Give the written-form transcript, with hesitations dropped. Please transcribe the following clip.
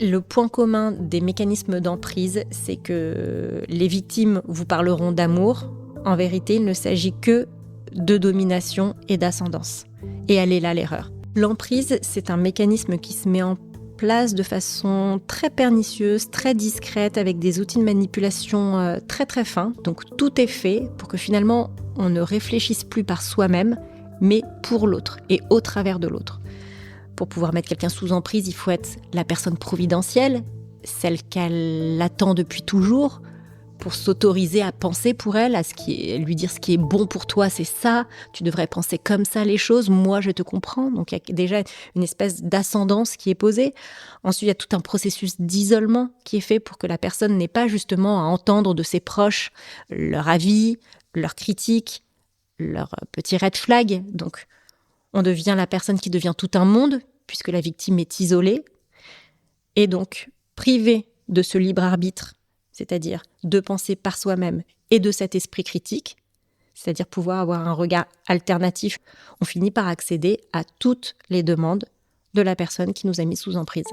Le point commun des mécanismes d'emprise, c'est que les victimes vous parleront d'amour. En vérité, il ne s'agit que de domination et d'ascendance. Et elle est là l'erreur. L'emprise, c'est un mécanisme qui se met en place de façon très pernicieuse, très discrète, avec des outils de manipulation très très fins. Donc tout est fait pour que finalement on ne réfléchisse plus par soi-même, mais pour l'autre et au travers de l'autre. Pour pouvoir mettre quelqu'un sous emprise, il faut être la personne providentielle, celle qu'elle attend depuis toujours, pour s'autoriser à penser pour elle, lui dire ce qui est bon pour toi, c'est ça, tu devrais penser comme ça les choses, moi je te comprends. Donc il y a déjà une espèce d'ascendance qui est posée. Ensuite, il y a tout un processus d'isolement qui est fait pour que la personne n'ait pas justement à entendre de ses proches leur avis, leurs critiques, leurs petits red flags. Donc on devient la personne qui devient tout un monde, puisque la victime est isolée. Et donc, privée de ce libre arbitre, c'est-à-dire de penser par soi-même et de cet esprit critique, c'est-à-dire pouvoir avoir un regard alternatif, on finit par accéder à toutes les demandes de la personne qui nous a mis sous emprise.